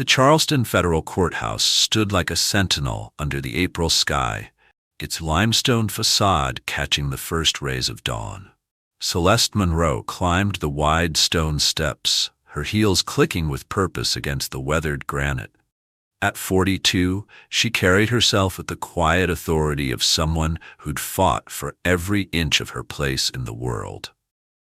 The Charleston Federal Courthouse stood like a sentinel under the April sky, its limestone facade catching the first rays of dawn. Celeste Monroe climbed the wide stone steps, her heels clicking with purpose against the weathered granite. At 42, she carried herself with the quiet authority of someone who'd fought for every inch of her place in the world.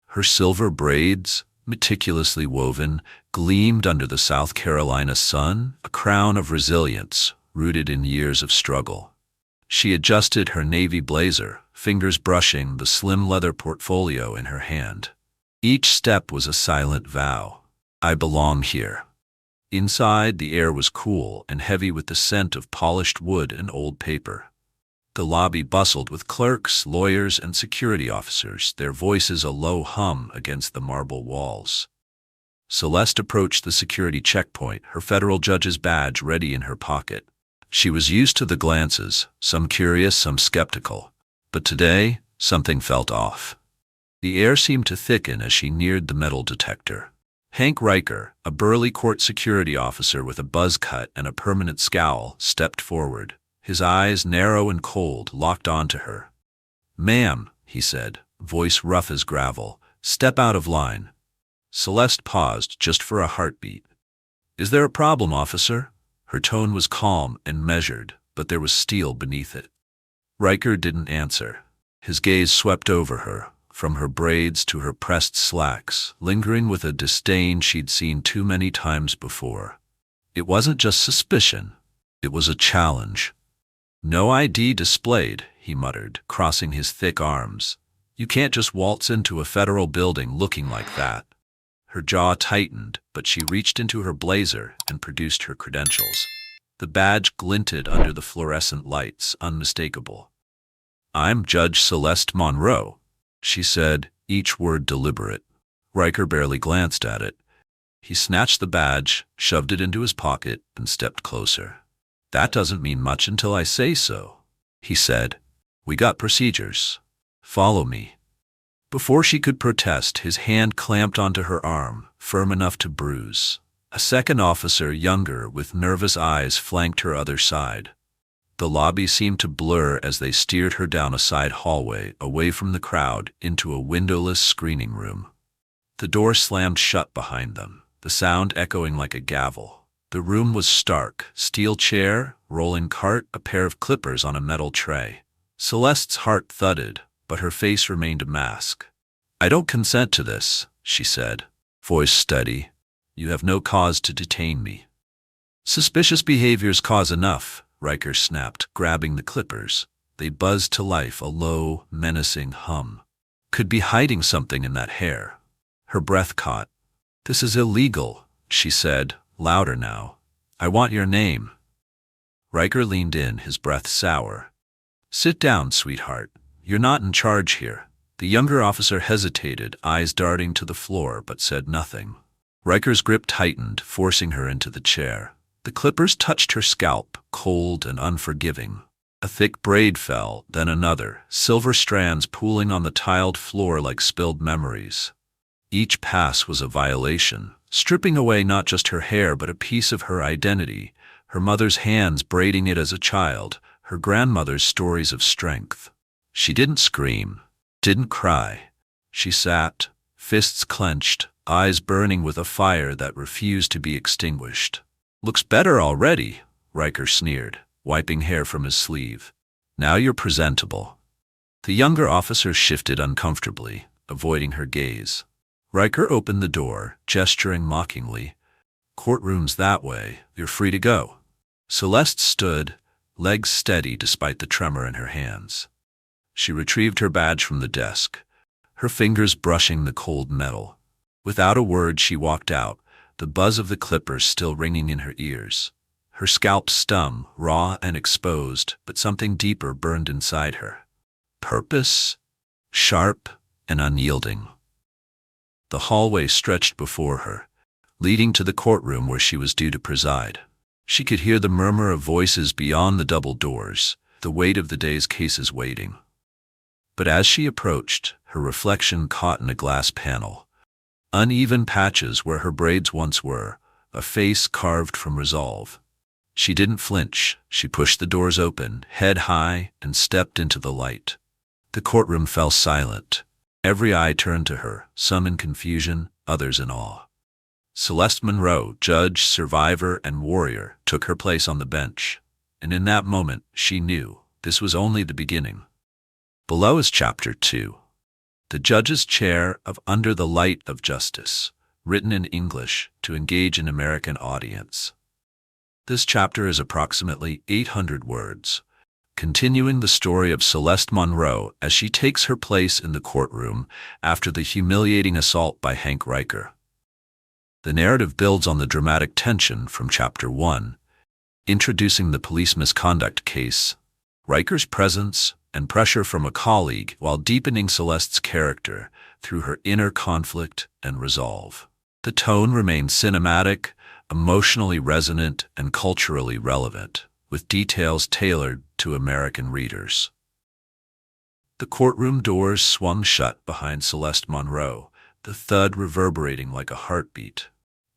Her silver braids, meticulously woven, gleamed under the South Carolina sun, a crown of resilience rooted in years of struggle. She adjusted her navy blazer, fingers brushing the slim leather portfolio in her hand. Each step was a silent vow. I belong here. Inside, the air was cool and heavy with the scent of polished wood and old paper. The lobby bustled with clerks, lawyers, and security officers, their voices a low hum against the marble walls. Celeste approached the security checkpoint, her federal judge's badge ready in her pocket. She was used to the glances, some curious, some skeptical. But today, something felt off. The air seemed to thicken as she neared the metal detector. Hank Riker, a burly court security officer with a buzz cut and a permanent scowl, stepped forward. His eyes, narrow and cold, locked onto her. "Ma'am," he said, voice rough as gravel, "step out of line." Celeste paused just for a heartbeat. "Is there a problem, officer?" Her tone was calm and measured, but there was steel beneath it. Riker didn't answer. His gaze swept over her, from her braids to her pressed slacks, lingering with a disdain she'd seen too many times before. It wasn't just suspicion. It was a challenge. "No ID displayed," he muttered, crossing his thick arms. "You can't just waltz into a federal building looking like that." Her jaw tightened, but she reached into her blazer and produced her credentials. The badge glinted under the fluorescent lights, unmistakable. "I'm Judge Celeste Monroe," she said, each word deliberate. Riker barely glanced at it. He snatched the badge, shoved it into his pocket, and stepped closer. "That doesn't mean much until I say so," he said. "We got procedures. Follow me." Before she could protest, his hand clamped onto her arm, firm enough to bruise. A second officer, younger, with nervous eyes, flanked her other side. The lobby seemed to blur as they steered her down a side hallway, away from the crowd, into a windowless screening room. The door slammed shut behind them, the sound echoing like a gavel. The room was stark: steel chair, rolling cart, a pair of clippers on a metal tray. Celeste's heart thudded, but her face remained a mask. "I don't consent to this," she said, voice steady. "You have no cause to detain me." "Suspicious behavior's cause enough," Riker snapped, grabbing the clippers. They buzzed to life, a low, menacing hum. "Could be hiding something in that hair." Her breath caught. "This is illegal," she said, louder now. "I want your name." Riker leaned in, his breath sour. "Sit down, sweetheart. You're not in charge here." The younger officer hesitated, eyes darting to the floor, but said nothing. Riker's grip tightened, forcing her into the chair. The clippers touched her scalp, cold and unforgiving. A thick braid fell, then another, silver strands pooling on the tiled floor like spilled memories. Each pass was a violation, stripping away not just her hair but a piece of her identity, her mother's hands braiding it as a child, her grandmother's stories of strength. She didn't scream, didn't cry. She sat, fists clenched, eyes burning with a fire that refused to be extinguished. "Looks better already," Riker sneered, wiping hair from his sleeve. "Now you're presentable." The younger officer shifted uncomfortably, avoiding her gaze. Riker opened the door, gesturing mockingly. "Courtroom's that way. You're free to go." Celeste stood, legs steady despite the tremor in her hands. She retrieved her badge from the desk, her fingers brushing the cold metal. Without a word, she walked out, the buzz of the clippers still ringing in her ears. Her scalp stung, raw and exposed, but something deeper burned inside her. Purpose, sharp and unyielding. The hallway stretched before her, leading to the courtroom where she was due to preside. She could hear the murmur of voices beyond the double doors, the weight of the day's cases waiting. But as she approached, her reflection caught in a glass panel. Uneven patches where her braids once were, a face carved from resolve. She didn't flinch. She pushed the doors open, head high, and stepped into the light. The courtroom fell silent. Every eye turned to her, some in confusion, others in awe. Celeste Monroe, judge, survivor, and warrior, took her place on the bench, and in that moment she knew this was only the beginning. Below is Chapter 2. The judge's chair of Under the Light of Justice, written in English to engage an American audience. This chapter is approximately 800 words, continuing the story of Celeste Monroe as she takes her place in the courtroom after the humiliating assault by Hank Riker. The narrative builds on the dramatic tension from Chapter 1, introducing the police misconduct case, Riker's presence, and pressure from a colleague, while deepening Celeste's character through her inner conflict and resolve. The tone remains cinematic, emotionally resonant, and culturally relevant, with details tailored to American readers. The courtroom doors swung shut behind Celeste Monroe, the thud reverberating like a heartbeat.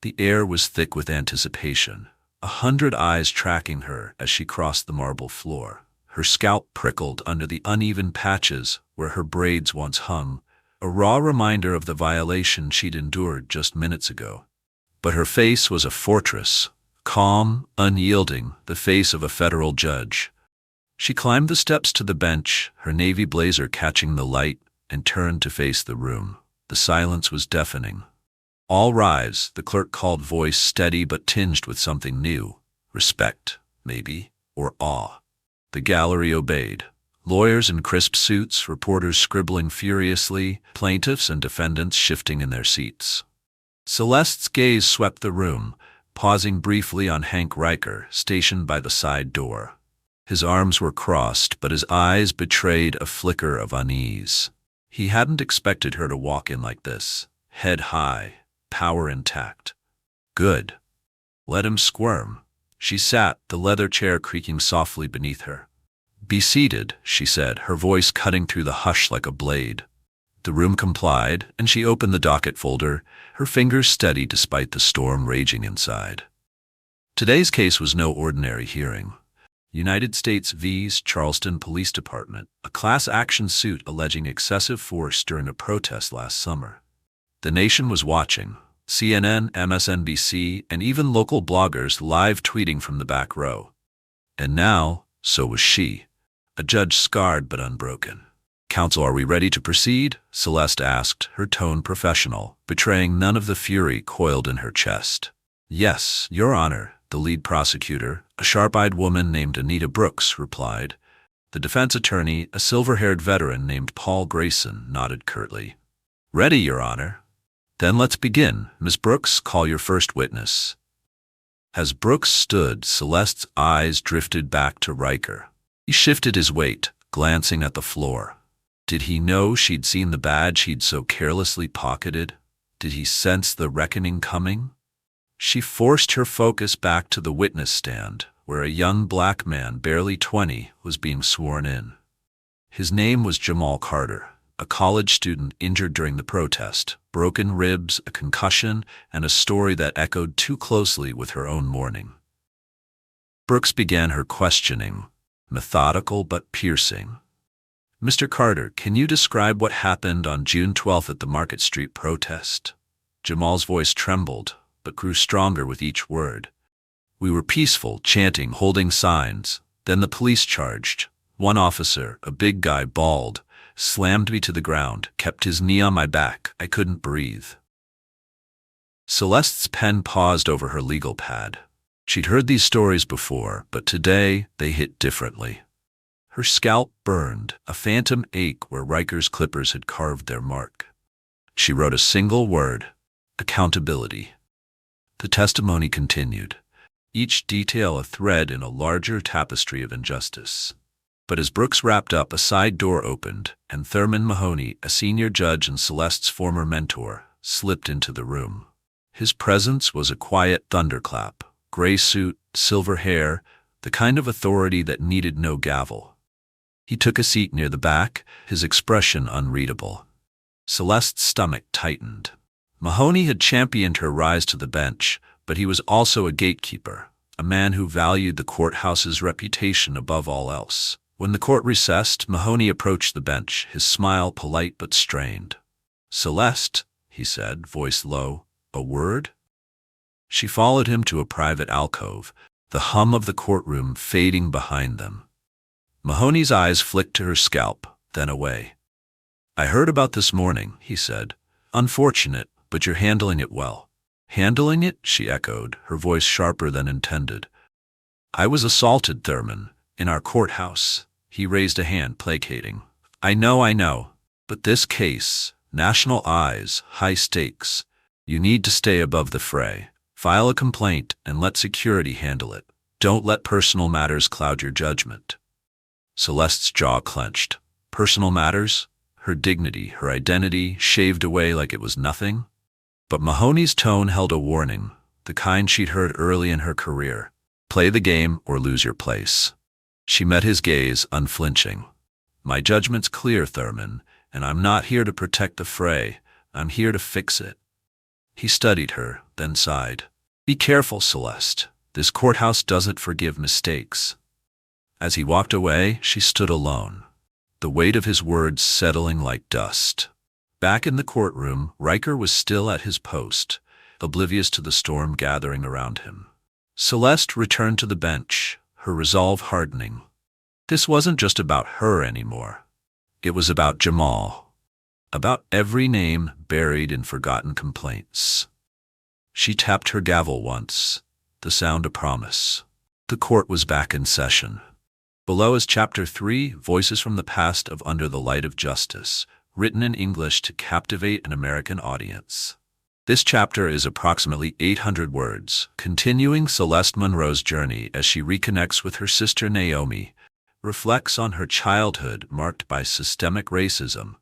The air was thick with anticipation, 100 eyes tracking her as she crossed the marble floor. Her scalp prickled under the uneven patches where her braids once hung, a raw reminder of the violation she'd endured just minutes ago. But her face was a fortress, calm, unyielding, the face of a federal judge. She climbed the steps to the bench, her navy blazer catching the light, and turned to face the room. The silence was deafening. "All rise," the clerk called, voice steady but tinged with something new. Respect, maybe, or awe. The gallery obeyed. Lawyers in crisp suits, reporters scribbling furiously, plaintiffs and defendants shifting in their seats. Celeste's gaze swept the room, pausing briefly on Hank Riker, stationed by the side door. His arms were crossed, but his eyes betrayed a flicker of unease. He hadn't expected her to walk in like this, head high, power intact. Good. Let him squirm. She sat, the leather chair creaking softly beneath her. "Be seated," she said, her voice cutting through the hush like a blade. The room complied, and she opened the docket folder, her fingers steady despite the storm raging inside. Today's case was no ordinary hearing. United States vs. Charleston Police Department, a class action suit alleging excessive force during a protest last summer. The nation was watching. CNN, MSNBC, and even local bloggers live tweeting from the back row. And now, so was she, a judge scarred but unbroken. "Counsel, are we ready to proceed?" Celeste asked, her tone professional, betraying none of the fury coiled in her chest. "Yes, Your Honor," the lead prosecutor, a sharp-eyed woman named Anita Brooks, replied. The defense attorney, a silver-haired veteran named Paul Grayson, nodded curtly. "Ready, Your Honor." "Then let's begin. Miss Brooks, call your first witness." As Brooks stood, Celeste's eyes drifted back to Riker. He shifted his weight, glancing at the floor. Did he know she'd seen the badge he'd so carelessly pocketed? Did he sense the reckoning coming? She forced her focus back to the witness stand, where a young black man, barely 20, was being sworn in. His name was Jamal Carter, a college student injured during the protest, broken ribs, a concussion, and a story that echoed too closely with her own mourning. Brooks began her questioning, methodical but piercing. "Mr. Carter, can you describe what happened on June 12th at the Market Street protest?" Jamal's voice trembled, but grew stronger with each word. "We were peaceful, chanting, holding signs. Then the police charged. One officer, a big guy, bald, slammed me to the ground, kept his knee on my back. I couldn't breathe." Celeste's pen paused over her legal pad. She'd heard these stories before, but today they hit differently. Her scalp burned, a phantom ache where Riker's clippers had carved their mark. She wrote a single word: accountability. The testimony continued, each detail a thread in a larger tapestry of injustice. But as Brooks wrapped up, a side door opened, and Thurman Mahoney, a senior judge and Celeste's former mentor, slipped into the room. His presence was a quiet thunderclap, gray suit, silver hair, the kind of authority that needed no gavel. He took a seat near the back, his expression unreadable. Celeste's stomach tightened. Mahoney had championed her rise to the bench, but he was also a gatekeeper, a man who valued the courthouse's reputation above all else. When the court recessed, Mahoney approached the bench, his smile polite but strained. "Celeste," he said, voice low, "a word?" She followed him to a private alcove, the hum of the courtroom fading behind them. Mahoney's eyes flicked to her scalp, then away. "I heard about this morning," he said. "Unfortunate, but you're handling it well." "Handling it?" she echoed, her voice sharper than intended. "I was assaulted, Thurman, in our courthouse." He raised a hand, placating. I know. But this case, national eyes, high stakes. You need to stay above the fray. File a complaint and let security handle it. Don't let personal matters cloud your judgment." Celeste's jaw clenched. Personal matters? Her dignity, her identity, shaved away like it was nothing? But Mahoney's tone held a warning, the kind she'd heard early in her career. Play the game or lose your place. She met his gaze, unflinching. "My judgment's clear, Thurman, and I'm not here to protect the fray. I'm here to fix it." He studied her, then sighed. "Be careful, Celeste. This courthouse doesn't forgive mistakes." As he walked away, she stood alone, the weight of his words settling like dust. Back in the courtroom, Riker was still at his post, oblivious to the storm gathering around him. Celeste returned to the bench, her resolve hardening. This wasn't just about her anymore. It was about Jamal, about every name buried in forgotten complaints. She tapped her gavel once, the sound a promise. The court was back in session. Below is Chapter 3, Voices from the Past of Under the Light of Justice, written in English to captivate an American audience. This chapter is approximately 800 words, continuing Celeste Monroe's journey as she reconnects with her sister Naomi, reflects on her childhood marked by systemic racism,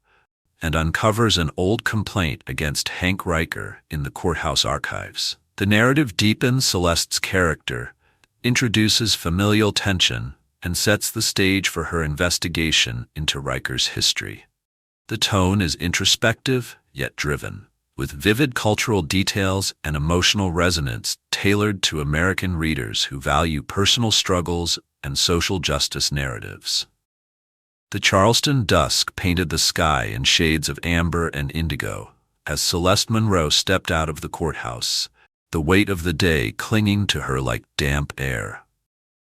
and uncovers an old complaint against Hank Riker in the courthouse archives. The narrative deepens Celeste's character, introduces familial tension, and sets the stage for her investigation into Riker's history. The tone is introspective, yet driven, with vivid cultural details and emotional resonance tailored to American readers who value personal struggles and social justice narratives. The Charleston dusk painted the sky in shades of amber and indigo as Celeste Monroe stepped out of the courthouse, the weight of the day clinging to her like damp air.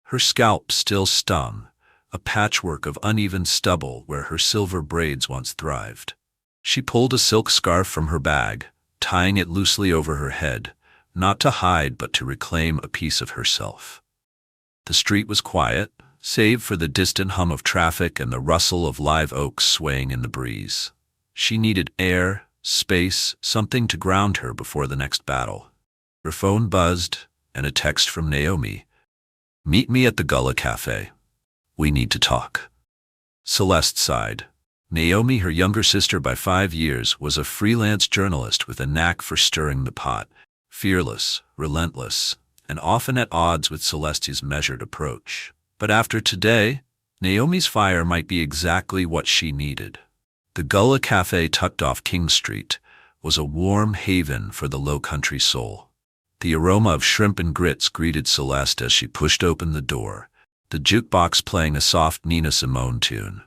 Her scalp still stung, a patchwork of uneven stubble where her silver braids once thrived. She pulled a silk scarf from her bag, tying it loosely over her head, not to hide but to reclaim a piece of herself. The street was quiet, save for the distant hum of traffic and the rustle of live oaks swaying in the breeze. She needed air, space, something to ground her before the next battle. Her phone buzzed, and a text from Naomi. "Meet me at the Gullah Cafe. We need to talk." Celeste sighed. Naomi, her younger sister by 5 years, was a freelance journalist with a knack for stirring the pot, fearless, relentless, and often at odds with Celeste's measured approach. But after today, Naomi's fire might be exactly what she needed. The Gullah Cafe, tucked off King Street, was a warm haven for the low-country soul. The aroma of shrimp and grits greeted Celeste as she pushed open the door, the jukebox playing a soft Nina Simone tune.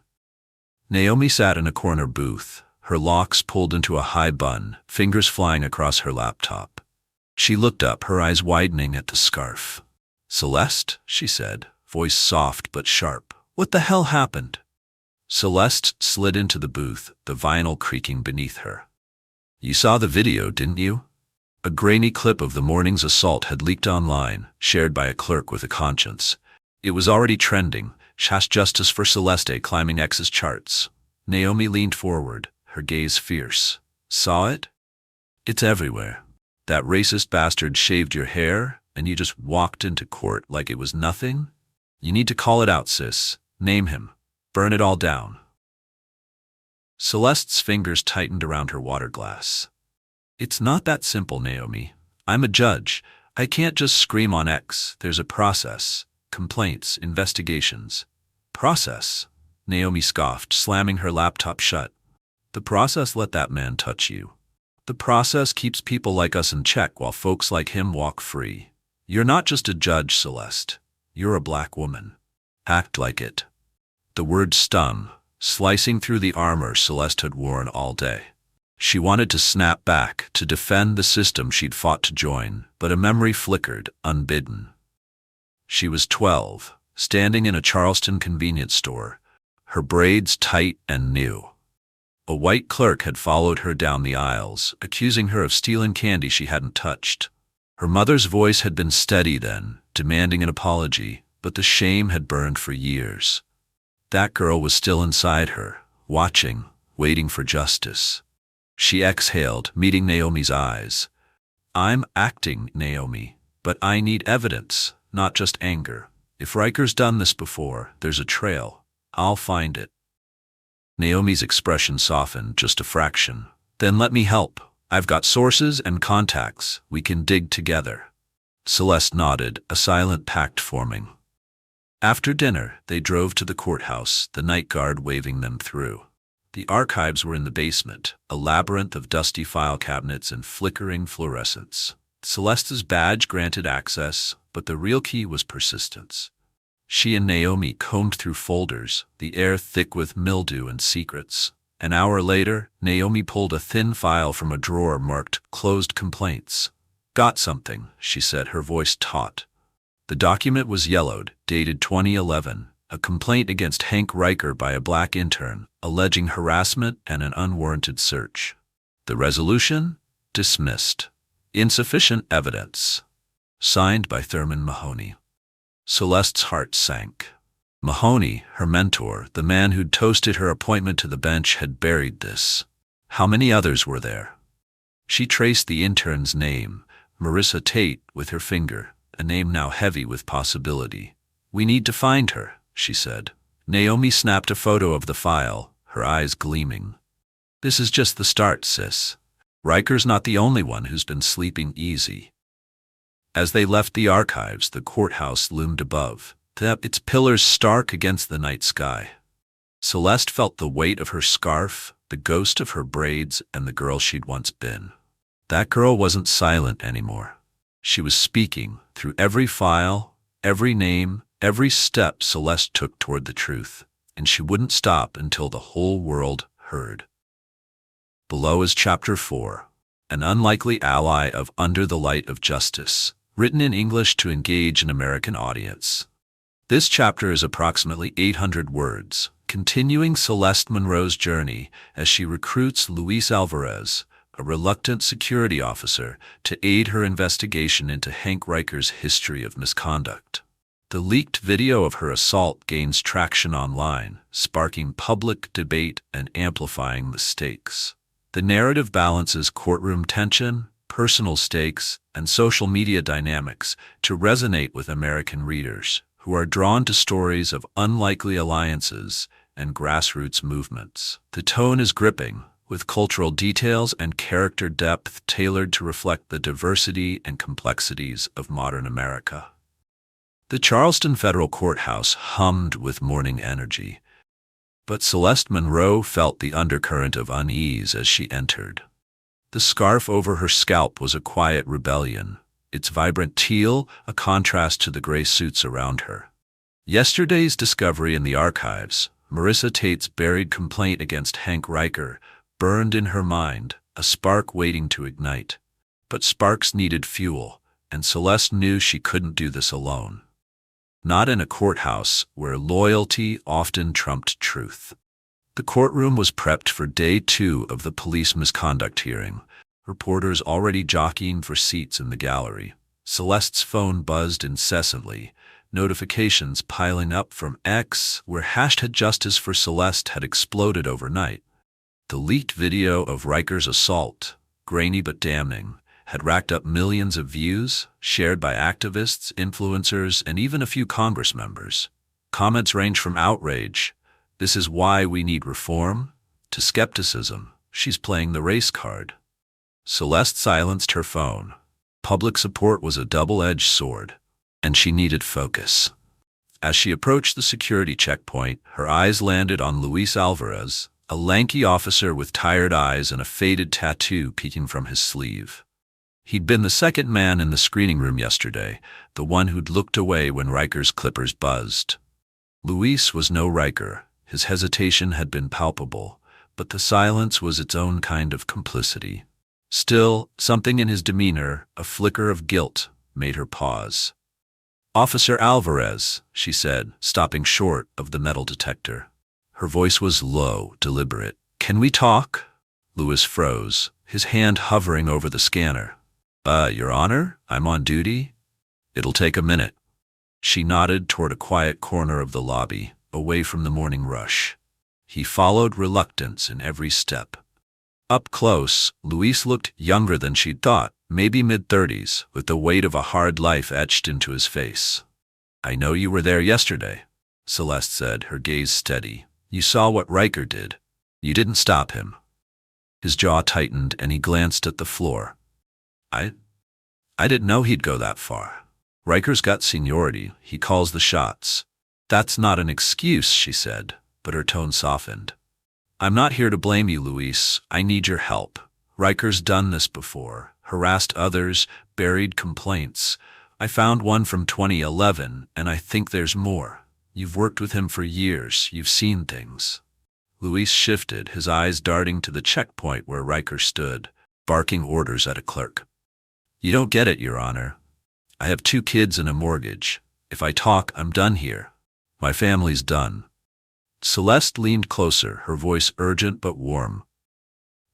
Naomi sat in a corner booth, her locks pulled into a high bun, fingers flying across her laptop. She looked up, her eyes widening at the scarf. "Celeste," she said, voice soft but sharp, "what the hell happened?" Celeste slid into the booth, the vinyl creaking beneath her. "You saw the video, didn't you?" A grainy clip of the morning's assault had leaked online, shared by a clerk with a conscience. It was already trending, Justice for Celeste climbing X's charts. Naomi leaned forward, her gaze fierce. "Saw it? It's everywhere. That racist bastard shaved your hair, and you just walked into court like it was nothing? You need to call it out, sis. Name him. Burn it all down." Celeste's fingers tightened around her water glass. "It's not that simple, Naomi. I'm a judge. I can't just scream on X. There's a process. Complaints, investigations." "Process?" Naomi scoffed, slamming her laptop shut. "The process let that man touch you. The process keeps people like us in check while folks like him walk free. You're not just a judge, Celeste. You're a black woman. Act like it." The word stung, slicing through the armor Celeste had worn all day. She wanted to snap back, to defend the system she'd fought to join, but a memory flickered, unbidden. She was 12, standing in a Charleston convenience store, her braids tight and new. A white clerk had followed her down the aisles, accusing her of stealing candy she hadn't touched. Her mother's voice had been steady then, demanding an apology, but the shame had burned for years. That girl was still inside her, watching, waiting for justice. She exhaled, meeting Naomi's eyes. "I'm acting, Naomi, but I need evidence, not just anger. If Riker's done this before, there's a trail. I'll find it." Naomi's expression softened just a fraction. "Then let me help. I've got sources and contacts. We can dig together." Celeste nodded, a silent pact forming. After dinner, they drove to the courthouse, the night guard waving them through. The archives were in the basement, a labyrinth of dusty file cabinets and flickering fluorescents. Celeste's badge granted access, but the real key was persistence. She and Naomi combed through folders, the air thick with mildew and secrets. An hour later, Naomi pulled a thin file from a drawer marked "Closed Complaints." "Got something," she said, her voice taut. The document was yellowed, dated 2011, a complaint against Hank Riker by a black intern, alleging harassment and an unwarranted search. The resolution? Dismissed. Insufficient evidence. Signed by Thurman Mahoney. Celeste's heart sank. Mahoney, her mentor, the man who'd toasted her appointment to the bench, had buried this. How many others were there? She traced the intern's name, Marissa Tate, with her finger, a name now heavy with possibility. "We need to find her," she said. Naomi snapped a photo of the file, her eyes gleaming. "This is just the start, sis. Riker's not the only one who's been sleeping easy." As they left the archives, the courthouse loomed above, its pillars stark against the night sky. Celeste felt the weight of her scarf, the ghost of her braids, and the girl she'd once been. That girl wasn't silent anymore. She was speaking, through every file, every name, every step Celeste took toward the truth, and she wouldn't stop until the whole world heard. Below is Chapter 4, an unlikely ally of Under the Light of Justice, written in English to engage an American audience. This chapter is approximately 800 words, continuing Celeste Monroe's journey as she recruits Luis Alvarez, a reluctant security officer, to aid her investigation into Hank Riker's history of misconduct. The leaked video of her assault gains traction online, sparking public debate and amplifying the stakes. The narrative balances courtroom tension, personal stakes, and social media dynamics to resonate with American readers, who are drawn to stories of unlikely alliances and grassroots movements. The tone is gripping, with cultural details and character depth tailored to reflect the diversity and complexities of modern America. The Charleston Federal Courthouse hummed with morning energy, but Celeste Monroe felt the undercurrent of unease as she entered. The scarf over her scalp was a quiet rebellion, its vibrant teal a contrast to the gray suits around her. Yesterday's discovery in the archives, Marissa Tate's buried complaint against Hank Riker, burned in her mind, a spark waiting to ignite. But sparks needed fuel, and Celeste knew she couldn't do this alone. Not in a courthouse where loyalty often trumped truth. The courtroom was prepped for day 2 of the police misconduct hearing, reporters already jockeying for seats in the gallery. Celeste's phone buzzed incessantly, notifications piling up from X, where #Justice for Celeste had exploded overnight. The leaked video of Riker's assault, grainy but damning, had racked up millions of views, shared by activists, influencers, and even a few Congress members. Comments range from outrage, "This is why we need reform," to skepticism, "She's playing the race card." Celeste silenced her phone. Public support was a double-edged sword, and she needed focus. As she approached the security checkpoint, her eyes landed on Luis Alvarez, a lanky officer with tired eyes and a faded tattoo peeking from his sleeve. He'd been the second man in the screening room yesterday, the one who'd looked away when Riker's clippers buzzed. Luis was no Riker. His hesitation had been palpable, but the silence was its own kind of complicity. Still, something in his demeanor, a flicker of guilt, made her pause. "Officer Alvarez," she said, stopping short of the metal detector. Her voice was low, deliberate. "Can we talk?" Luis froze, his hand hovering over the scanner. Your Honor, I'm on duty. It'll take a minute." She nodded toward a quiet corner of the lobby, away from the morning rush. He followed, reluctance in every step. Up close, Luis looked younger than she'd thought, maybe mid-30s, with the weight of a hard life etched into his face. "I know you were there yesterday," Celeste said, her gaze steady. "You saw what Riker did. You didn't stop him." His jaw tightened and he glanced at the floor. I didn't know he'd go that far. Riker's got seniority. He calls the shots." "That's not an excuse," she said, but her tone softened. "I'm not here to blame you, Luis. I need your help. Riker's done this before, harassed others, buried complaints. I found one from 2011, and I think there's more. You've worked with him for years. You've seen things." Luis shifted, his eyes darting to the checkpoint where Riker stood, barking orders at a clerk. "You don't get it, Your Honor. I have 2 kids and a mortgage. If I talk, I'm done here. My family's done." Celeste leaned closer, her voice urgent but warm.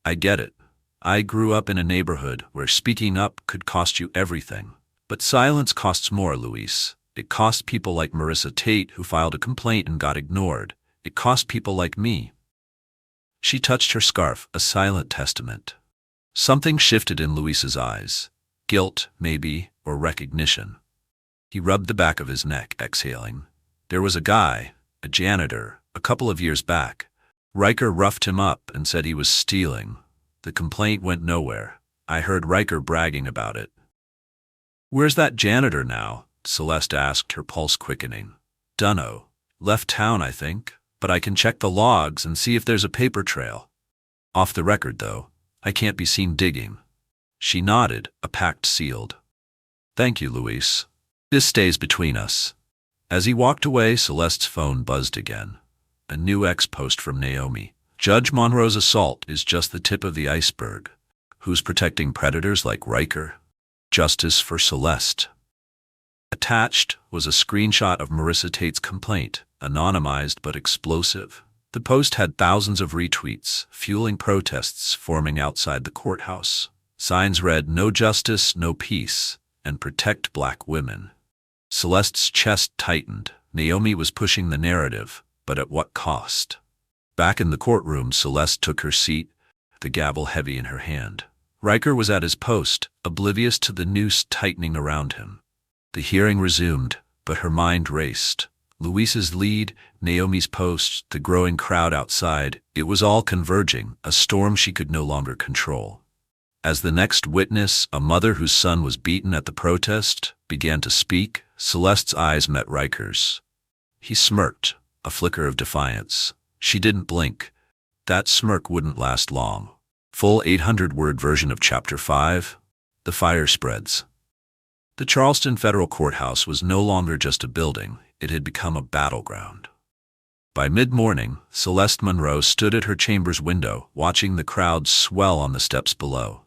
"I get it. I grew up in a neighborhood where speaking up could cost you everything. But silence costs more, Luis. It cost people like Marissa Tate who filed a complaint and got ignored. It cost people like me." She touched her scarf, a silent testament. Something shifted in Luis's eyes. Guilt, maybe, or recognition. He rubbed the back of his neck, exhaling. "There was a guy, a janitor, a couple of years back. Riker roughed him up and said he was stealing. The complaint went nowhere. I heard Riker bragging about it." "Where's that janitor now?" Celeste asked, her pulse quickening. "Dunno. Left town, I think, but I can check the logs and see if there's a paper trail. Off the record, though. I can't be seen digging." She nodded, a pact sealed. "Thank you, Luis. This stays between us." As he walked away, Celeste's phone buzzed again. A new ex-post from Naomi. "Judge Monroe's assault is just the tip of the iceberg. Who's protecting predators like Riker? Justice for Celeste." Attached was a screenshot of Marissa Tate's complaint, anonymized but explosive. The post had thousands of retweets, fueling protests forming outside the courthouse. Signs read, "No justice, no peace," and "Protect Black women." Celeste's chest tightened. Naomi was pushing the narrative, but at what cost? Back in the courtroom, Celeste took her seat, the gavel heavy in her hand. Riker was at his post, oblivious to the noose tightening around him. The hearing resumed, but her mind raced. Luis's lead, Naomi's post, the growing crowd outside, it was all converging, a storm she could no longer control. As the next witness, a mother whose son was beaten at the protest, began to speak, Celeste's eyes met Riker's. He smirked, a flicker of defiance. She didn't blink. That smirk wouldn't last long. Full 800-word version of Chapter 5. The fire spreads. The Charleston Federal Courthouse was no longer just a building, it had become a battleground. By mid-morning, Celeste Monroe stood at her chamber's window, watching the crowd swell on the steps below.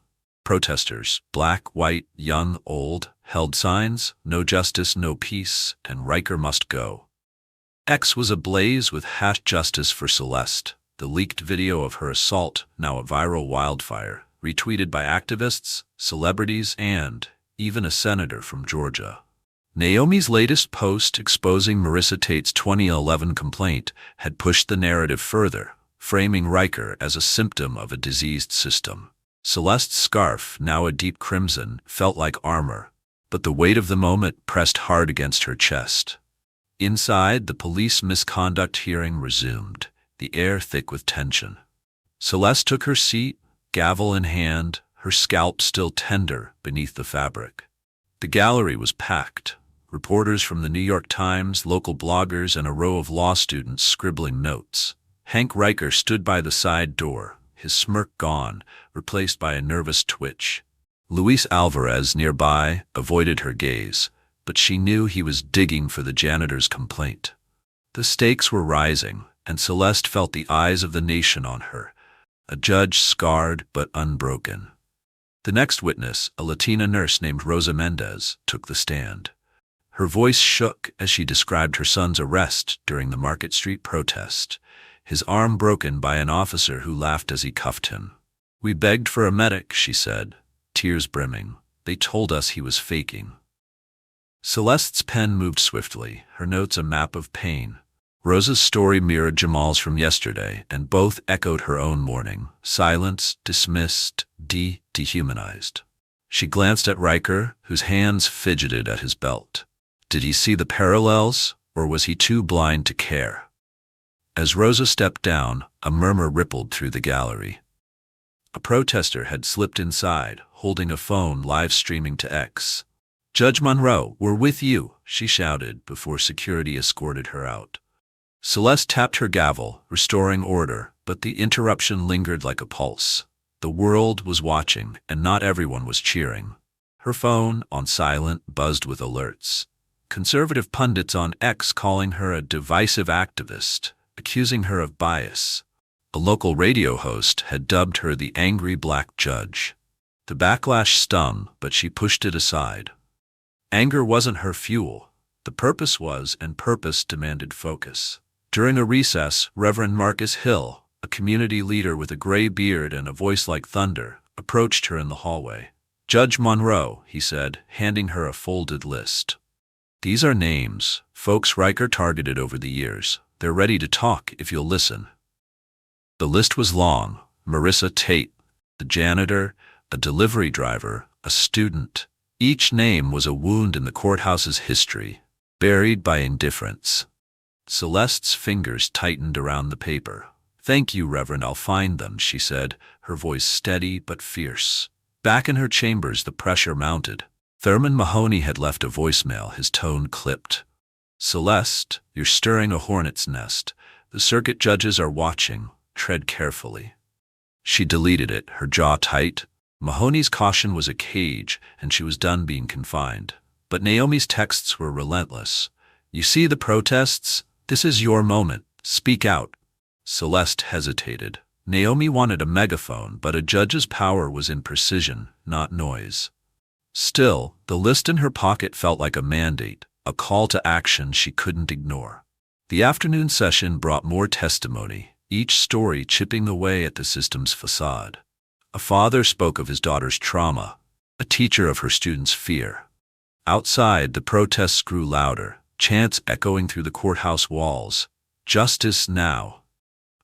Protesters, black, white, young, old, held signs, "No justice, no peace," and "Riker must go." X was ablaze with #justice for Celeste, the leaked video of her assault, now a viral wildfire, retweeted by activists, celebrities, and even a senator from Georgia. Naomi's latest post exposing Marissa Tate's 2011 complaint had pushed the narrative further, framing Riker as a symptom of a diseased system. Celeste's scarf, now a deep crimson, felt like armor, but the weight of the moment pressed hard against her chest. Inside, the police misconduct hearing resumed, the air thick with tension. Celeste took her seat, gavel in hand, her scalp still tender beneath the fabric. The gallery was packed. Reporters from the New York Times, local bloggers, and a row of law students scribbling notes. Hank Riker stood by the side door, his smirk gone, replaced by a nervous twitch. Luis Alvarez nearby avoided her gaze, but she knew he was digging for the janitor's complaint. The stakes were rising, and Celeste felt the eyes of the nation on her, a judge scarred but unbroken. The next witness, a Latina nurse named Rosa Mendez, took the stand. Her voice shook as she described her son's arrest during the Market Street protest, his arm broken by an officer who laughed as he cuffed him. "We begged for a medic," she said, tears brimming. "They told us he was faking." Celeste's pen moved swiftly, her notes a map of pain. Rosa's story mirrored Jamal's from yesterday, and both echoed her own mourning: silenced, dismissed, dehumanized. She glanced at Riker, whose hands fidgeted at his belt. Did he see the parallels, or was he too blind to care? As Rosa stepped down, a murmur rippled through the gallery. A protester had slipped inside, holding a phone live-streaming to X. "Judge Monroe, we're with you," she shouted before security escorted her out. Celeste tapped her gavel, restoring order, but the interruption lingered like a pulse. The world was watching, and not everyone was cheering. Her phone, on silent, buzzed with alerts. Conservative pundits on X calling her a divisive activist, accusing her of bias. A local radio host had dubbed her the angry black judge. The backlash stung, but she pushed it aside. Anger wasn't her fuel. The purpose was, and purpose demanded focus. During a recess, Reverend Marcus Hill, a community leader with a gray beard and a voice like thunder, approached her in the hallway. "Judge Monroe," he said, handing her a folded list. "These are names, folks Riker targeted over the years. They're ready to talk if you'll listen." The list was long: Marissa Tate, the janitor, a delivery driver, a student. Each name was a wound in the courthouse's history, buried by indifference. Celeste's fingers tightened around the paper. "Thank you, Reverend, I'll find them," she said, her voice steady but fierce. Back in her chambers, the pressure mounted. Thurman Mahoney had left a voicemail, his tone clipped. "Celeste, you're stirring a hornet's nest. The circuit judges are watching. Tread carefully." She deleted it, her jaw tight. Mahoney's caution was a cage, and she was done being confined. But Naomi's texts were relentless. "You see the protests? This is your moment. Speak out." Celeste hesitated. Naomi wanted a megaphone, but a judge's power was in precision, not noise. Still, the list in her pocket felt like a mandate, a call to action she couldn't ignore. The afternoon session brought more testimony, each story chipping away at the system's facade. A father spoke of his daughter's trauma, a teacher of her students' fear. Outside, the protests grew louder, chants echoing through the courthouse walls. "Justice now."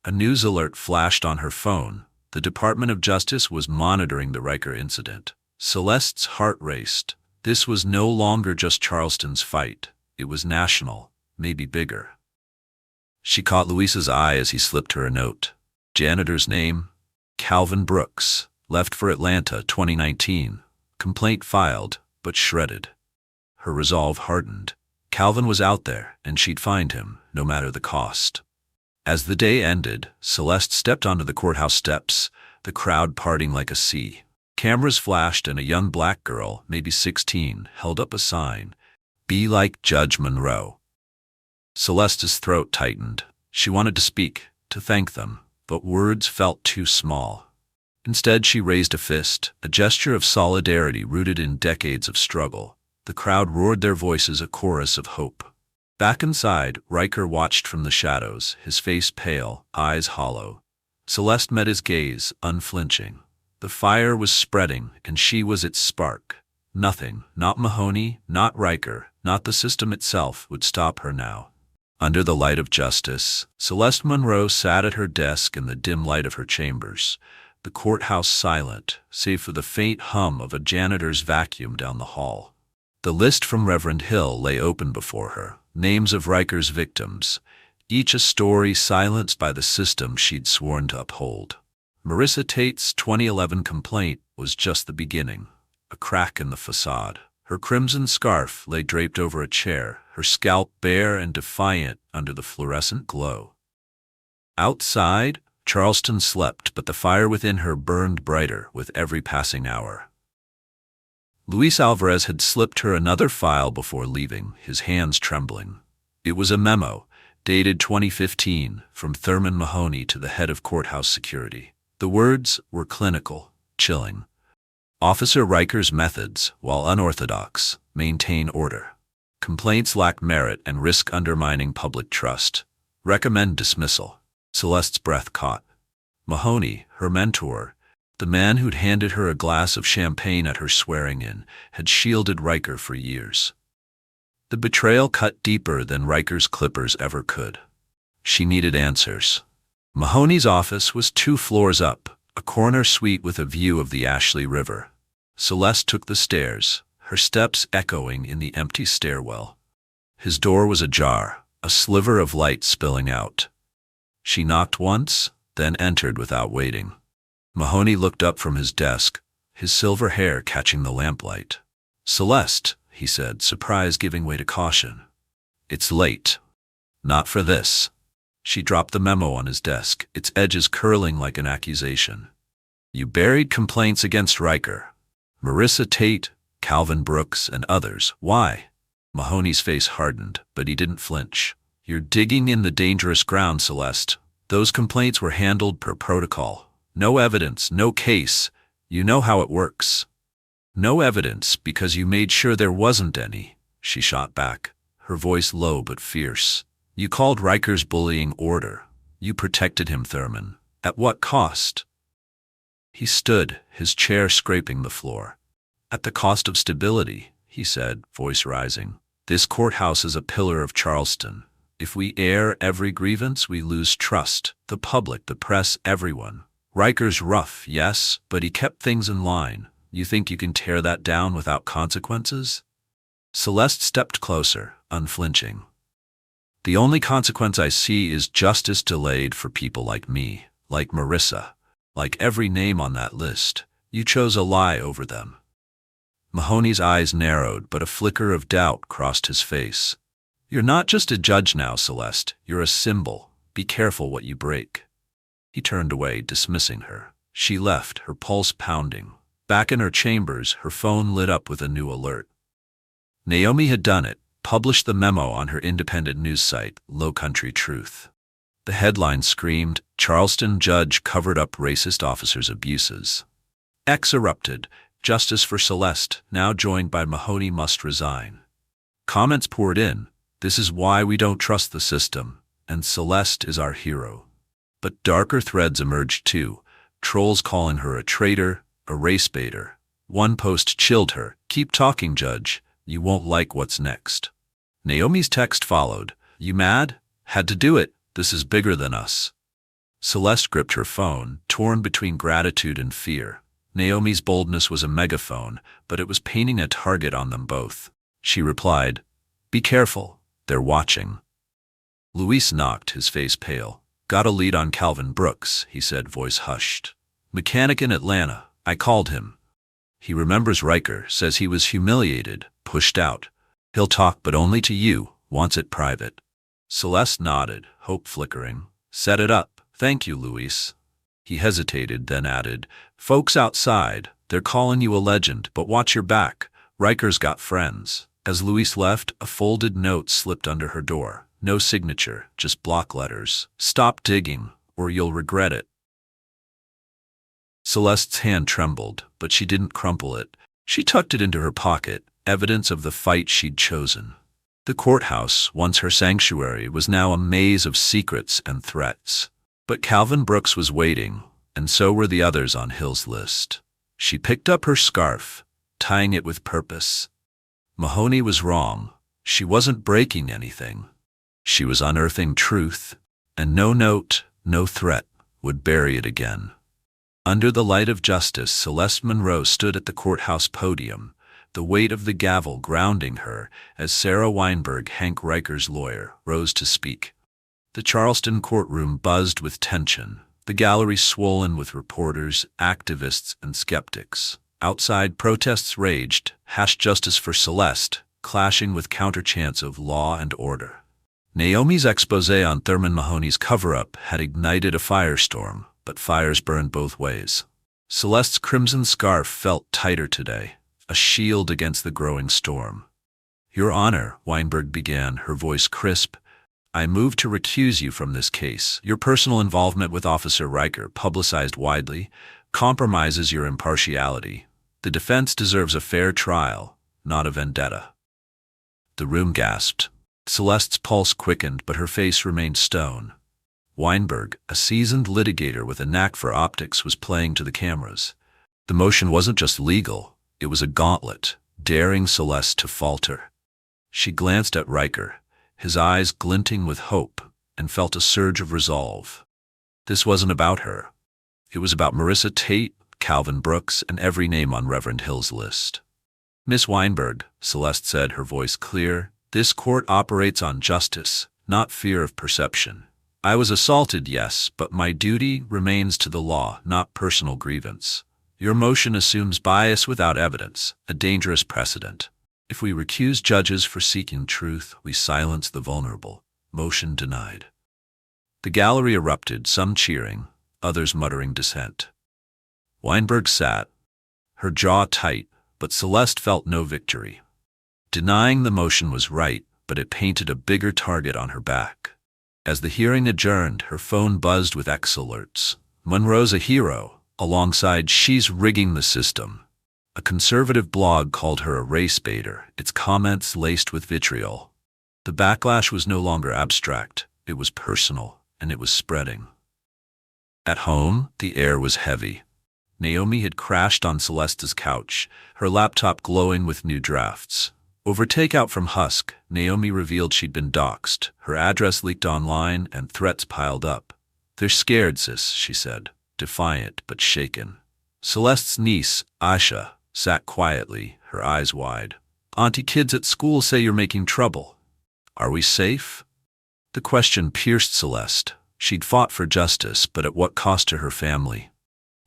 A news alert flashed on her phone. The Department of Justice was monitoring the Riker incident. Celeste's heart raced. This was no longer just Charleston's fight. It was national, maybe bigger. She caught Luis's eye as he slipped her a note. Janitor's name? Calvin Brooks. Left for Atlanta, 2019. Complaint filed, but shredded. Her resolve hardened. Calvin was out there, and she'd find him, no matter the cost. As the day ended, Celeste stepped onto the courthouse steps, the crowd parting like a sea. Cameras flashed, and a young black girl, maybe 16, held up a sign, "Be like Judge Monroe." Celeste's throat tightened. She wanted to speak, to thank them, but words felt too small. Instead, she raised a fist, a gesture of solidarity rooted in decades of struggle. The crowd roared their voices, a chorus of hope. Back inside, Riker watched from the shadows, his face pale, eyes hollow. Celeste met his gaze, unflinching. The fire was spreading, and she was its spark. Nothing, not Mahoney, not Riker, not the system itself, would stop her now. Under the light of justice, Celeste Monroe sat at her desk in the dim light of her chambers, the courthouse silent, save for the faint hum of a janitor's vacuum down the hall. The list from Reverend Hill lay open before her, names of Riker's victims, each a story silenced by the system she'd sworn to uphold. Marissa Tate's 2011 complaint was just the beginning, a crack in the facade. Her crimson scarf lay draped over a chair, her scalp bare and defiant under the fluorescent glow. Outside, Charleston slept, but the fire within her burned brighter with every passing hour. Luis Alvarez had slipped her another file before leaving, his hands trembling. It was a memo, dated 2015, from Thurman Mahoney to the head of courthouse security. The words were clinical, chilling. Officer Riker's methods, while unorthodox, maintain order. Complaints lack merit and risk undermining public trust. Recommend dismissal. Celeste's breath caught. Mahoney, her mentor, the man who'd handed her a glass of champagne at her swearing-in, had shielded Riker for years. The betrayal cut deeper than Riker's clippers ever could. She needed answers. Mahoney's office was 2 floors up, a corner suite with a view of the Ashley River. Celeste took the stairs, her steps echoing in the empty stairwell. His door was ajar, a sliver of light spilling out. She knocked once, then entered without waiting. Mahoney looked up from his desk, his silver hair catching the lamplight. "Celeste," he said, surprise giving way to caution. "It's late." "Not for this." She dropped the memo on his desk, its edges curling like an accusation. "You buried complaints against Riker. Marissa Tate, Calvin Brooks, and others. Why?" Mahoney's face hardened, but he didn't flinch. "You're digging in the dangerous ground, Celeste. Those complaints were handled per protocol. No evidence, no case. You know how it works." "No evidence because you made sure there wasn't any," she shot back, her voice low but fierce. "You called Riker's bullying order. You protected him, Thurman. At what cost?" He stood, his chair scraping the floor. "At the cost of stability," he said, voice rising. "This courthouse is a pillar of Charleston. If we air every grievance, we lose trust. The public, the press, everyone. Riker's rough, yes, but he kept things in line. You think you can tear that down without consequences?" Celeste stepped closer, unflinching. "The only consequence I see is justice delayed for people like me, like Marissa, like every name on that list. You chose a lie over them." Mahoney's eyes narrowed, but a flicker of doubt crossed his face. "You're not just a judge now, Celeste. You're a symbol. Be careful what you break." He turned away, dismissing her. She left, her pulse pounding. Back in her chambers, her phone lit up with a new alert. Naomi had done it, published the memo on her independent news site, Low Country Truth. The headline screamed, "Charleston judge covered up racist officer's abuses." X erupted, "Justice for Celeste, now joined by Mahoney must resign." Comments poured in, "This is why we don't trust the system, and Celeste is our hero." But darker threads emerged too, trolls calling her a traitor, a race baiter. One post chilled her, "Keep talking, Judge. You won't like what's next." Naomi's text followed, "You mad? Had to do it. This is bigger than us." Celeste gripped her phone, torn between gratitude and fear. Naomi's boldness was a megaphone, but it was painting a target on them both. She replied, "Be careful. They're watching." Luis knocked, his face pale. "Got a lead on Calvin Brooks," he said, voice hushed. "Mechanic in Atlanta. I called him. He remembers Riker, says he was humiliated, pushed out. He'll talk, but only to you, wants it private." Celeste nodded, hope flickering. "Set it up. Thank you, Luis." He hesitated, then added, "Folks outside, they're calling you a legend, but watch your back. Riker's got friends." As Luis left, a folded note slipped under her door. No signature, just block letters. "Stop digging, or you'll regret it." Celeste's hand trembled, but she didn't crumple it. She tucked it into her pocket, evidence of the fight she'd chosen. The courthouse, once her sanctuary, was now a maze of secrets and threats. But Calvin Brooks was waiting, and so were the others on Hill's list. She picked up her scarf, tying it with purpose. Mahoney was wrong. She wasn't breaking anything. She was unearthing truth, and no note, no threat would bury it again. Under the light of justice, Celeste Monroe stood at the courthouse podium, the weight of the gavel grounding her as Sarah Weinberg, Hank Riker's lawyer, rose to speak. The Charleston courtroom buzzed with tension, the gallery swollen with reporters, activists, and skeptics. Outside, protests raged, #Justice for Celeste, clashing with counterchants of law and order. Naomi's expose on Thurman Mahoney's cover-up had ignited a firestorm, but fires burned both ways. Celeste's crimson scarf felt tighter today, a shield against the growing storm. "Your Honor," Weinberg began, her voice crisp, "I move to recuse you from this case. Your personal involvement with Officer Riker, publicized widely, compromises your impartiality. The defense deserves a fair trial, not a vendetta." The room gasped. Celeste's pulse quickened, but her face remained stone. Weinberg, a seasoned litigator with a knack for optics, was playing to the cameras. The motion wasn't just legal, it was a gauntlet, daring Celeste to falter. She glanced at Riker, his eyes glinting with hope, and felt a surge of resolve. This wasn't about her. It was about Marissa Tate, Calvin Brooks, and every name on Reverend Hill's list. "Miss Weinberg," Celeste said, her voice clear, "this court operates on justice, not fear of perception. I was assaulted, yes, but my duty remains to the law, not personal grievance. Your motion assumes bias without evidence, a dangerous precedent. If we recuse judges for seeking truth, we silence the vulnerable. Motion denied." The gallery erupted, some cheering, others muttering dissent. Weinberg sat, her jaw tight, but Celeste felt no victory. Denying the motion was right, but it painted a bigger target on her back. As the hearing adjourned, her phone buzzed with X alerts. "Monroe's a hero," alongside "She's rigging the system." A conservative blog called her a race baiter, its comments laced with vitriol. The backlash was no longer abstract, it was personal, and it was spreading. At home, the air was heavy. Naomi had crashed on Celeste's couch, her laptop glowing with new drafts. Over takeout from Husk, Naomi revealed she'd been doxxed, her address leaked online, and threats piled up. "They're scared, sis," she said, defiant but shaken. Celeste's niece, Aisha, sat quietly, her eyes wide. "Auntie, kids at school say you're making trouble. Are we safe?" The question pierced Celeste. She'd fought for justice, but at what cost to her family?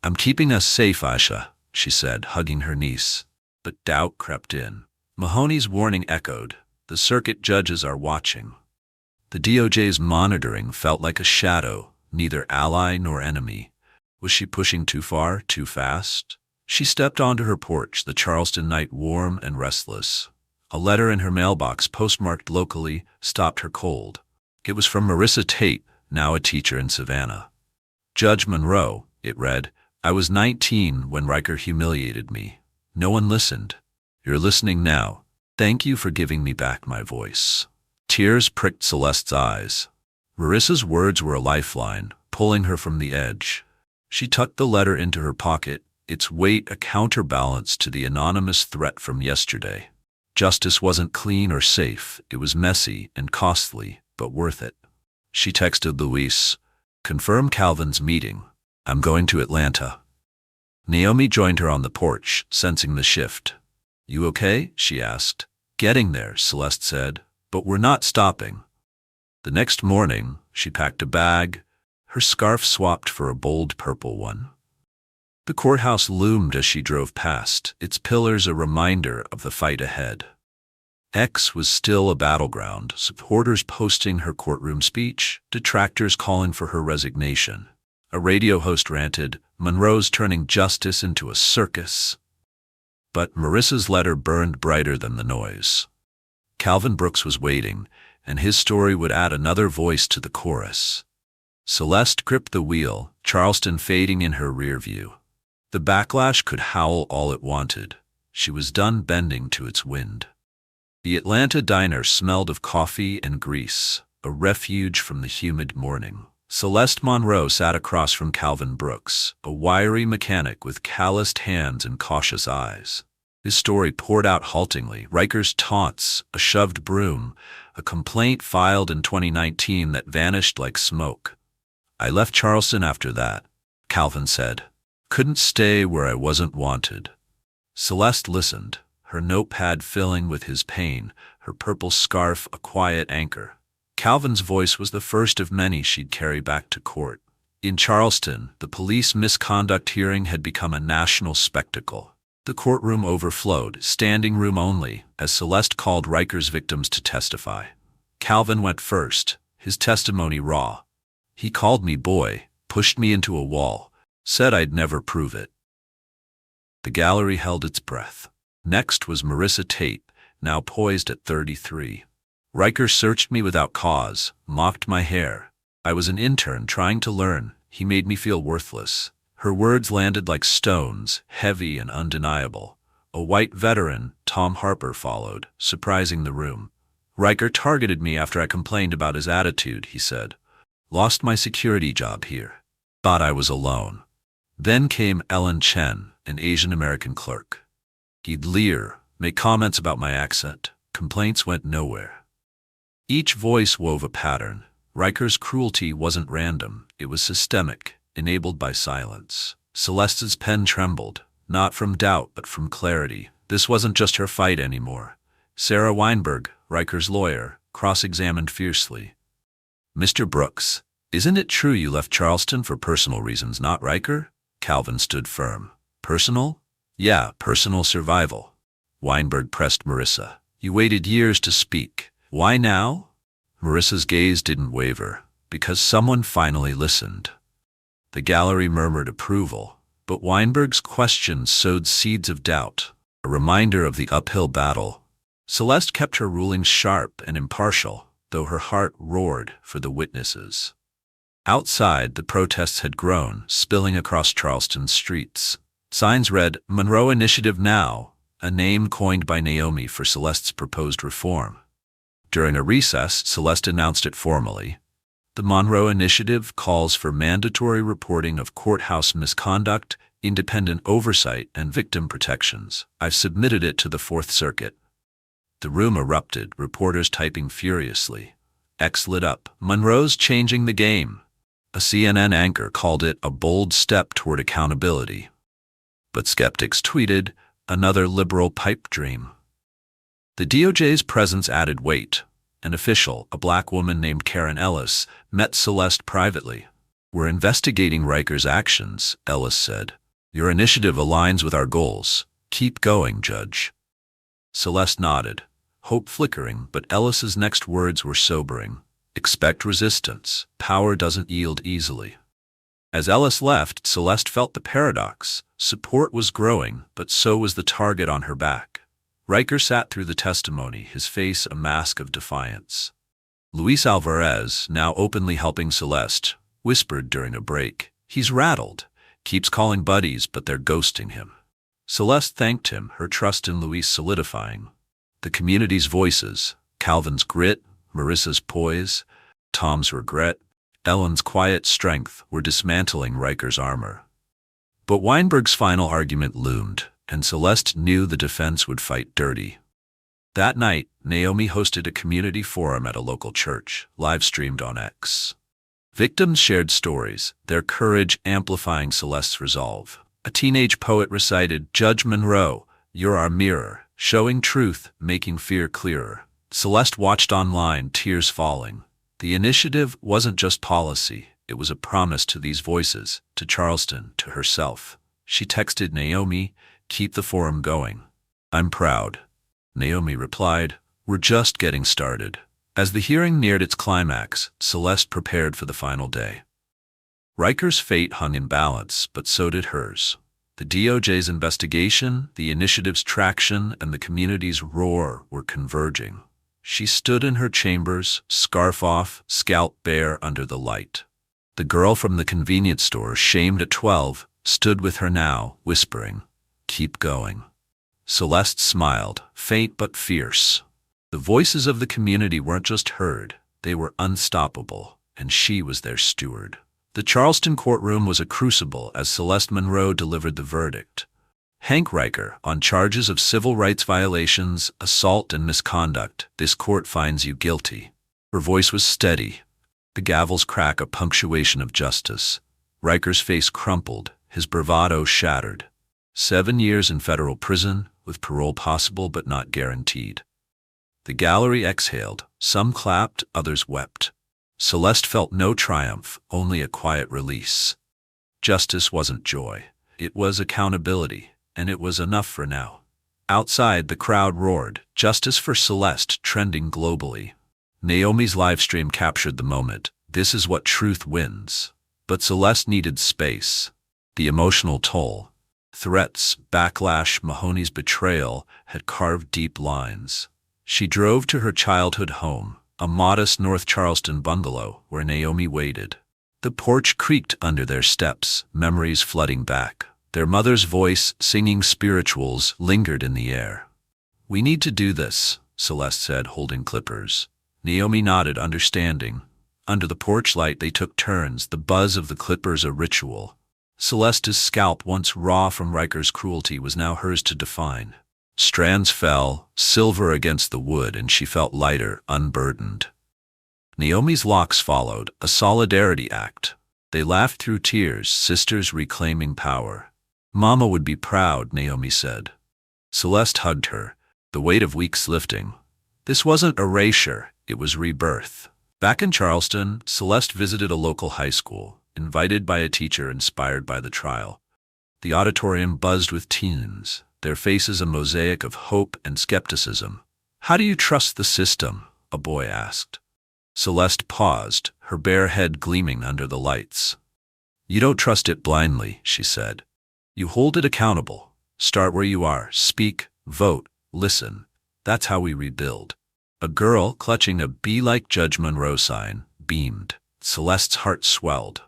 "I'm keeping us safe, Aisha," she said, hugging her niece. But doubt crept in. Mahoney's warning echoed. The circuit judges are watching. The DOJ's monitoring felt like a shadow, neither ally nor enemy. Was she pushing too far, too fast? She stepped onto her porch, the Charleston night warm and restless. A letter in her mailbox, postmarked locally, stopped her cold. It was from Marissa Tate, now a teacher in Savannah. "Judge Monroe," it read, "I was 19 when Riker humiliated me. No one listened. You're listening now. Thank you for giving me back my voice." Tears pricked Celeste's eyes. Marissa's words were a lifeline, pulling her from the edge. She tucked the letter into her pocket, its weight a counterbalance to the anonymous threat from yesterday. Justice wasn't clean or safe, it was messy and costly, but worth it. She texted Luis, "Confirm Calvin's meeting. I'm going to Atlanta." Naomi joined her on the porch, sensing the shift. "You okay?" she asked. "Getting there," Celeste said, "but we're not stopping." The next morning, she packed a bag, her scarf swapped for a bold purple one. The courthouse loomed as she drove past, its pillars a reminder of the fight ahead. X was still a battleground, supporters posting her courtroom speech, detractors calling for her resignation. A radio host ranted, "Monroe's turning justice into a circus." But Marissa's letter burned brighter than the noise. Calvin Brooks was waiting, and his story would add another voice to the chorus. Celeste gripped the wheel, Charleston fading in her rear view. The backlash could howl all it wanted. She was done bending to its wind. The Atlanta diner smelled of coffee and grease, a refuge from the humid morning. Celeste Monroe sat across from Calvin Brooks, a wiry mechanic with calloused hands and cautious eyes. His story poured out haltingly, Riker's taunts, a shoved broom, a complaint filed in 2019 that vanished like smoke. "I left Charleston after that," Calvin said. "Couldn't stay where I wasn't wanted." Celeste listened, her notepad filling with his pain, her purple scarf a quiet anchor. Calvin's voice was the first of many she'd carry back to court. In Charleston, the police misconduct hearing had become a national spectacle. The courtroom overflowed, standing room only, as Celeste called Riker's victims to testify. Calvin went first, his testimony raw. He called me boy, pushed me into a wall, said I'd never prove it. The gallery held its breath. Next was Marissa Tate, now poised at 33. Riker searched me without cause, mocked my hair. I was an intern trying to learn. He made me feel worthless. Her words landed like stones, heavy and undeniable. A white veteran, Tom Harper, followed, surprising the room. Riker targeted me after I complained about his attitude, he said. Lost my security job here. Thought I was alone. Then came Ellen Chen, an Asian American clerk. He'd leer, make comments about my accent. Complaints went nowhere. Each voice wove a pattern. Riker's cruelty wasn't random, it was systemic, enabled by silence. Celeste's pen trembled, not from doubt but from clarity. This wasn't just her fight anymore. Sarah Weinberg, Riker's lawyer, cross-examined fiercely. Mr. Brooks, isn't it true you left Charleston for personal reasons, not Riker? Calvin stood firm. Personal? Yeah, personal survival. Weinberg pressed Marissa. You waited years to speak. Why now? Marissa's gaze didn't waver, because someone finally listened. The gallery murmured approval, but Weinberg's question sowed seeds of doubt, a reminder of the uphill battle. Celeste kept her rulings sharp and impartial, though her heart roared for the witnesses. Outside, the protests had grown, spilling across Charleston's streets. Signs read, Monroe Initiative Now, a name coined by Naomi for Celeste's proposed reform. During a recess, Celeste announced it formally. The Monroe Initiative calls for mandatory reporting of courthouse misconduct, independent oversight, and victim protections. I've submitted it to the Fourth Circuit. The room erupted, reporters typing furiously. X lit up. Monroe's changing the game. A CNN anchor called it a bold step toward accountability. But skeptics tweeted, another liberal pipe dream. The DOJ's presence added weight. An official, a black woman named Karen Ellis, met Celeste privately. We're investigating Riker's actions, Ellis said. Your initiative aligns with our goals. Keep going, Judge. Celeste nodded, hope flickering, but Ellis's next words were sobering. Expect resistance. Power doesn't yield easily. As Ellis left, Celeste felt the paradox. Support was growing, but so was the target on her back. Riker sat through the testimony, his face a mask of defiance. Luis Alvarez, now openly helping Celeste, whispered during a break. He's rattled. Keeps calling buddies, but they're ghosting him. Celeste thanked him, her trust in Luis solidifying. The community's voices, Calvin's grit, Marissa's poise, Tom's regret, Ellen's quiet strength, were dismantling Riker's armor. But Weinberg's final argument loomed, and Celeste knew the defense would fight dirty. That night, Naomi hosted a community forum at a local church, live-streamed on X. Victims shared stories, their courage amplifying Celeste's resolve. A teenage poet recited, Judge Monroe, you're our mirror, showing truth, making fear clearer. Celeste watched online, tears falling. The initiative wasn't just policy, it was a promise to these voices, to Charleston, to herself. She texted Naomi, keep the forum going. I'm proud. Naomi replied, we're just getting started. As the hearing neared its climax, Celeste prepared for the final day. Riker's fate hung in balance, but so did hers. The DOJ's investigation, the initiative's traction, and the community's roar were converging. She stood in her chambers, scarf off, scalp bare under the light. The girl from the convenience store, shamed at 12, stood with her now, whispering, keep going. Celeste smiled, faint but fierce. The voices of the community weren't just heard, they were unstoppable, and she was their steward. The Charleston courtroom was a crucible as Celeste Monroe delivered the verdict. Hank Riker, on charges of civil rights violations, assault, and misconduct, this court finds you guilty. Her voice was steady, the gavel's crack a punctuation of justice. Riker's face crumpled, his bravado shattered. 7 years in federal prison, with parole possible but not guaranteed. The gallery exhaled, some clapped, others wept. Celeste felt no triumph, only a quiet release. Justice wasn't joy, it was accountability. And it was enough for now. Outside, the crowd roared, justice for Celeste trending globally. Naomi's livestream captured the moment. This is what truth wins. But Celeste needed space. The emotional toll. Threats, backlash, Mahoney's betrayal had carved deep lines. She drove to her childhood home, a modest North Charleston bungalow where Naomi waited. The porch creaked under their steps, memories flooding back. Their mother's voice, singing spirituals, lingered in the air. "We need to do this," Celeste said, holding clippers. Naomi nodded, understanding. Under the porch light they took turns, the buzz of the clippers a ritual. Celeste's scalp, once raw from Riker's cruelty, was now hers to define. Strands fell, silver against the wood, and she felt lighter, unburdened. Naomi's locks followed, a solidarity act. They laughed through tears, sisters reclaiming power. "Mama would be proud," Naomi said. Celeste hugged her, the weight of weeks lifting. This wasn't erasure, it was rebirth. Back in Charleston, Celeste visited a local high school, invited by a teacher inspired by the trial. The auditorium buzzed with teens, their faces a mosaic of hope and skepticism. "How do you trust the system?" a boy asked. Celeste paused, her bare head gleaming under the lights. "You don't trust it blindly," she said. "You hold it accountable. Start where you are. Speak, vote, listen. That's how we rebuild." A girl, clutching a "Be Like Judge Monroe" sign, beamed. Celeste's heart swelled.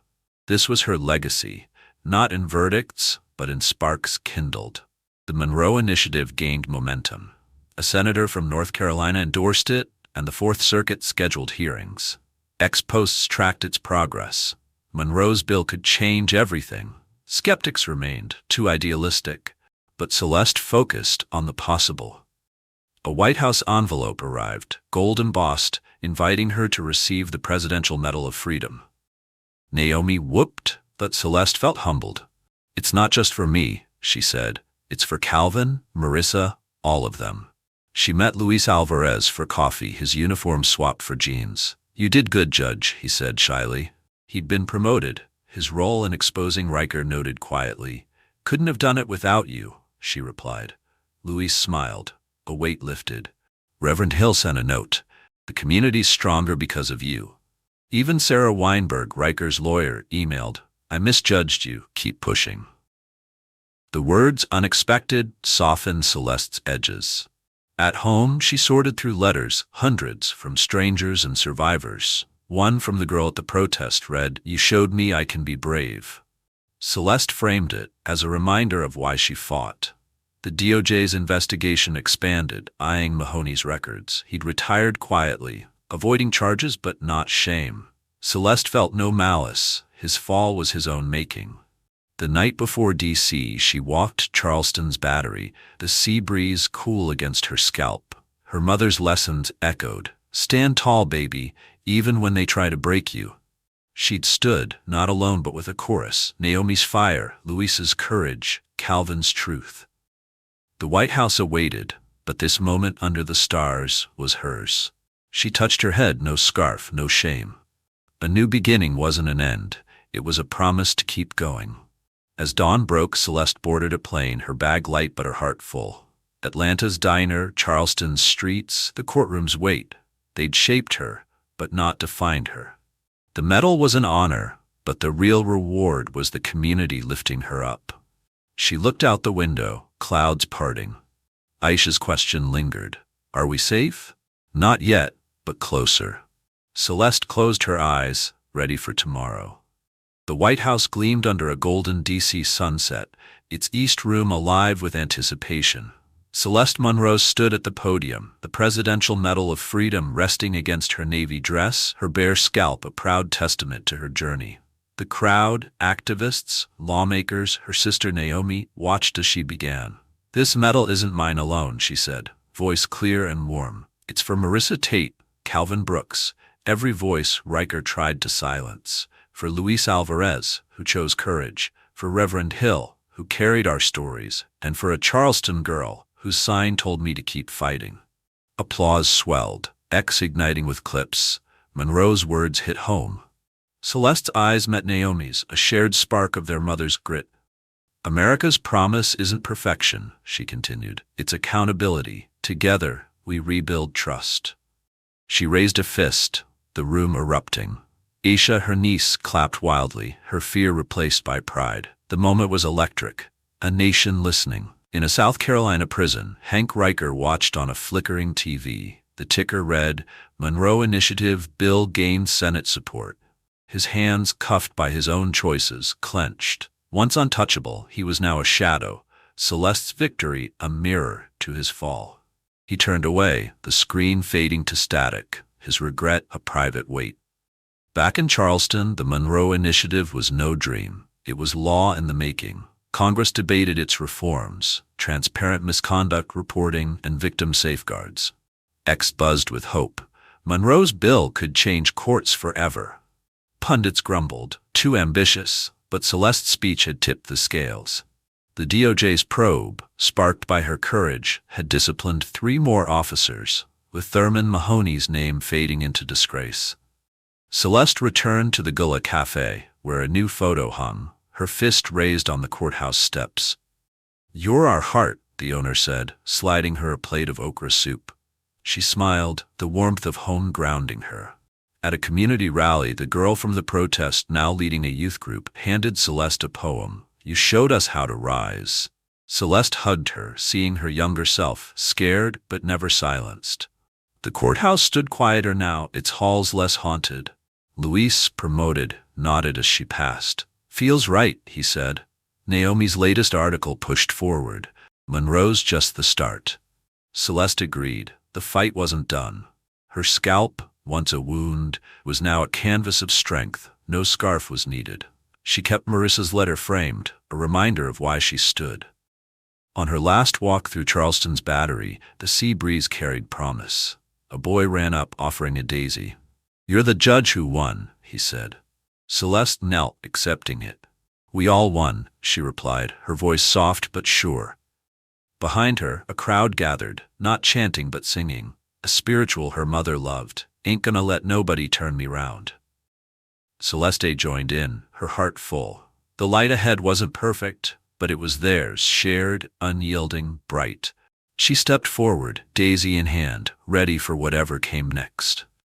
This was her legacy, not in verdicts, but in sparks kindled. The Monroe Initiative gained momentum. A senator from North Carolina endorsed it, and the Fourth Circuit scheduled hearings. Ex-posts tracked its progress. Monroe's bill could change everything. Skeptics remained, too idealistic, but Celeste focused on the possible. A White House envelope arrived, gold embossed, inviting her to receive the Presidential Medal of Freedom. Naomi whooped, but Celeste felt humbled. "It's not just for me," she said. "It's for Calvin, Marissa, all of them." She met Luis Alvarez for coffee, his uniform swapped for jeans. "You did good, Judge," he said shyly. He'd been promoted, his role in exposing Riker noted quietly. "Couldn't have done it without you," she replied. Luis smiled. A weight lifted. "Reverend Hill sent a note. The community's stronger because of you." Even Sarah Weinberg, Riker's lawyer, emailed, "I misjudged you. Keep pushing." The words, unexpected, softened Celeste's edges. At home, she sorted through letters, hundreds, from strangers and survivors. One from the girl at the protest read, "You showed me I can be brave." Celeste framed it as a reminder of why she fought. The DOJ's investigation expanded, eyeing Mahoney's records. He'd retired quietly, avoiding charges but not shame. Celeste felt no malice. His fall was his own making. The night before D.C., she walked Charleston's Battery, the sea breeze cool against her scalp. Her mother's lessons echoed. "Stand tall, baby, even when they try to break you." She'd stood, not alone but with a chorus. Naomi's fire, Luis's courage, Calvin's truth. The White House awaited, but this moment under the stars was hers. She touched her head, no scarf, no shame. A new beginning wasn't an end. It was a promise to keep going. As dawn broke, Celeste boarded a plane, her bag light but her heart full. Atlanta's diner, Charleston's streets, the courtroom's weight. They'd shaped her, but not defined her. The medal was an honor, but the real reward was the community lifting her up. She looked out the window, clouds parting. Aisha's question lingered. "Are we safe?" "Not yet, but closer." Celeste closed her eyes, ready for tomorrow. The White House gleamed under a golden D.C. sunset, its East Room alive with anticipation. Celeste Monroe stood at the podium, the Presidential Medal of Freedom resting against her navy dress, her bare scalp a proud testament to her journey. The crowd, activists, lawmakers, her sister Naomi, watched as she began. "This medal isn't mine alone," she said, voice clear and warm. "It's for Marissa Tate, Calvin Brooks, every voice Riker tried to silence, for Luis Alvarez, who chose courage, for Reverend Hill, who carried our stories, and for a Charleston girl whose sign told me to keep fighting." Applause swelled, X igniting with clips. Monroe's words hit home. Celeste's eyes met Naomi's, a shared spark of their mother's grit. "America's promise isn't perfection," she continued. "It's accountability. Together, we rebuild trust." She raised a fist, the room erupting. Aisha, her niece, clapped wildly, her fear replaced by pride. The moment was electric. A nation listening. In a South Carolina prison, Hank Riker watched on a flickering TV. The ticker read, Monroe Initiative Bill gained Senate support. His hands, cuffed by his own choices, clenched. Once untouchable, he was now a shadow. Celeste's victory a mirror to his fall. He turned away, the screen fading to static, his regret a private weight. Back in Charleston, the Monroe Initiative was no dream. It was law in the making. Congress debated its reforms, transparent misconduct reporting, and victim safeguards. X buzzed with hope. Monroe's bill could change courts forever. Pundits grumbled, too ambitious, but Celeste's speech had tipped the scales. The DOJ's probe, sparked by her courage, had disciplined 3 more officers, with Thurman Mahoney's name fading into disgrace. Celeste returned to the Gullah Cafe, where a new photo hung, her fist raised on the courthouse steps. "You're our heart," the owner said, sliding her a plate of okra soup. She smiled, the warmth of home grounding her. At a community rally, the girl from the protest, now leading a youth group, handed Celeste a poem. "You showed us how to rise." Celeste hugged her, seeing her younger self, scared but never silenced. The courthouse stood quieter now, its halls less haunted. Luis, promoted, nodded as she passed. "Feels right," he said. Naomi's latest article pushed forward. Monroe's just the start. Celeste agreed. The fight wasn't done. Her scalp, once a wound, was now a canvas of strength. No scarf was needed. She kept Marissa's letter framed, a reminder of why she stood. On her last walk through Charleston's battery, the sea breeze carried promise. A boy ran up, offering a daisy. "You're the judge who won," he said. Celeste knelt, accepting it. "We all won," she replied, her voice soft but sure. Behind her, a crowd gathered, not chanting but singing, a spiritual her mother loved. "Ain't gonna let nobody turn me round." Celeste joined in, her heart full. The light ahead wasn't perfect, but it was theirs, shared, unyielding, bright. She stepped forward, daisy in hand, ready for whatever came next.